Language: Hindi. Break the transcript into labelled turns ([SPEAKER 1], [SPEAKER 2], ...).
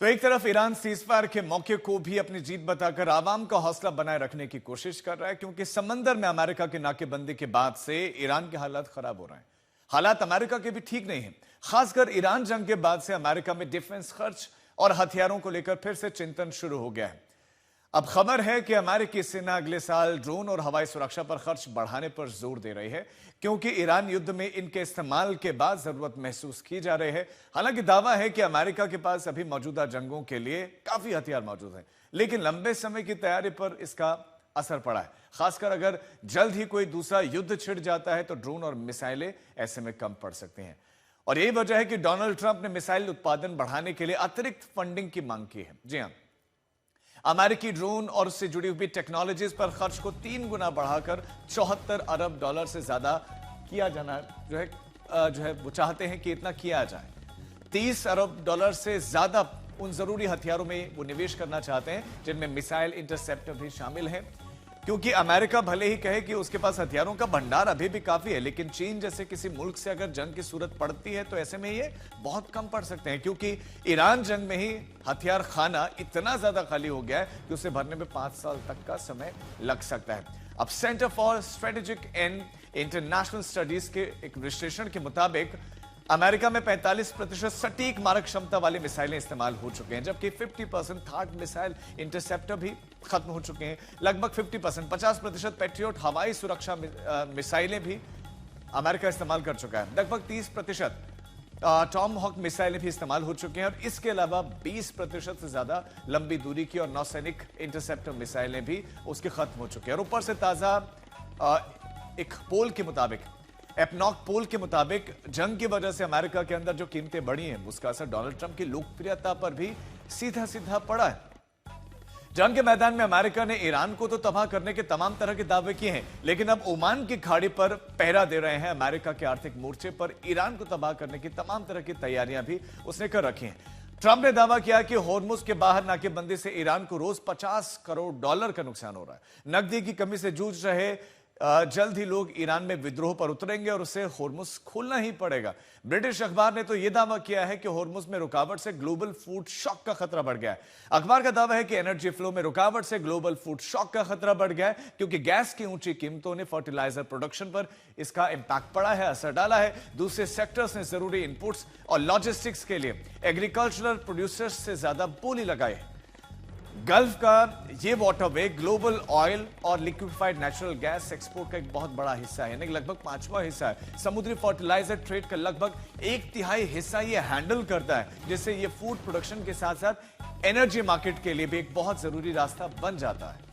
[SPEAKER 1] तो एक तरफ ईरान सीजफायर के मौके को भी अपनी जीत बताकर आवाम का हौसला बनाए रखने की कोशिश कर रहा है, क्योंकि समंदर में अमेरिका की नाकेबंदी के बाद से ईरान के हालात खराब हो रहे हैं। हालात अमेरिका के भी ठीक नहीं है। खासकर ईरान जंग के बाद से अमेरिका में डिफेंस खर्च और हथियारों को लेकर फिर से चिंतन शुरू हो गया है। अब खबर है कि अमेरिकी सेना अगले साल ड्रोन और हवाई सुरक्षा पर खर्च बढ़ाने पर जोर दे रही है, क्योंकि ईरान युद्ध में इनके इस्तेमाल के बाद जरूरत महसूस की जा रही है। हालांकि दावा है कि अमेरिका के पास अभी मौजूदा जंगों के लिए काफी हथियार मौजूद हैं, लेकिन लंबे समय की तैयारी पर इसका असर पड़ा है। खासकर अगर जल्द ही कोई दूसरा युद्ध छिड़ जाता है तो ड्रोन और मिसाइलें ऐसे में कम पड़ सकती हैं। और यही वजह है कि डोनाल्ड ट्रंप ने मिसाइल उत्पादन बढ़ाने के लिए अतिरिक्त फंडिंग की मांग की है। जी हां, अमेरिकी ड्रोन और उससे जुड़ी हुई टेक्नोलॉजीज पर खर्च को 3 गुना बढ़ाकर 74 अरब डॉलर से ज्यादा किया जाना जो है वो चाहते हैं कि इतना किया जाए। 30 अरब डॉलर से ज्यादा उन जरूरी हथियारों में वो निवेश करना चाहते हैं जिनमें मिसाइल इंटरसेप्टर भी शामिल है, क्योंकि अमेरिका भले ही कहे कि उसके पास हथियारों का भंडार अभी भी काफी है, लेकिन चीन जैसे किसी मुल्क से अगर जंग की सूरत पड़ती है तो ऐसे में ये बहुत कम पड़ सकते हैं, क्योंकि ईरान जंग में ही हथियार खाना इतना ज्यादा खाली हो गया है कि उसे भरने में 5 साल तक का समय लग सकता है। अब centre for strategic and international studies के एक विश्लेषण के मुताबिक अमेरिका में 45% सटीक मारक क्षमता वाली मिसाइलें इस्तेमाल हो चुके हैं, जबकि 50% थार्ड मिसाइल इंटरसेप्टर भी खत्म हो चुके हैं। लगभग 50% पैट्रियट हवाई सुरक्षा मिसाइलें भी अमेरिका इस्तेमाल कर चुका है। लगभग 30% टॉम हॉक मिसाइलें भी इस्तेमाल हो चुके हैं, और इसके अलावा 20% से ज्यादा लंबी दूरी की और नौसैनिक इंटरसेप्टर मिसाइलें भी उसके खत्म हो चुके हैं। और ऊपर से ताजा एक पोल के मुताबिक, एपनॉक पोल के मुताबिक, जंग की वजह से अमेरिका के अंदर जो कीमतें बढ़ी हैं उसका असर डोनाल्ड ट्रंप की लोकप्रियता पर भी सीधा सीधा पड़ा है। जंग के मैदान में अमेरिका ने ईरान को तो तबाह करने के तमाम तरह के दावे किए हैं, लेकिन अब ओमान की खाड़ी पर पहरा दे रहे हैं। अमेरिका के आर्थिक मोर्चे पर ईरान को तबाह करने की तमाम तरह की तैयारियां भी उसने कर रखी हैं। ट्रंप ने दावा किया कि होर्मुज के बाहर नाकेबंदी से ईरान को रोज 50 करोड़ डॉलर का नुकसान हो रहा है। नकदी की कमी से जूझ रहे जल्द ही लोग ईरान में विद्रोह पर उतरेंगे और उसे होर्मुज खोलना ही पड़ेगा। ब्रिटिश अखबार ने तो यह दावा किया है कि होर्मुज में रुकावट से ग्लोबल फूड शॉक का खतरा बढ़ गया है। अखबार का दावा है कि एनर्जी फ्लो में रुकावट से ग्लोबल फूड शॉक का खतरा बढ़ गया है, क्योंकि गैस की ऊंची कीमतों ने फर्टिलाइजर प्रोडक्शन पर इसका इंपैक्ट पड़ा है, असर डाला है। दूसरे सेक्टर्स ने जरूरी इनपुट्स और लॉजिस्टिक्स के लिए एग्रीकल्चरल प्रोड्यूसर्स से ज्यादा बोली लगाई है। गल्फ का ये वाटरवे ग्लोबल ऑयल और लिक्विफाइड नेचुरल गैस एक्सपोर्ट का एक बहुत बड़ा हिस्सा है, यानी लगभग 5वां हिस्सा है। समुद्री फर्टिलाइजर ट्रेड का लगभग 1/3 हिस्सा ये हैंडल करता है, जिससे ये फूड प्रोडक्शन के साथ साथ एनर्जी मार्केट के लिए भी एक बहुत जरूरी रास्ता बन जाता है।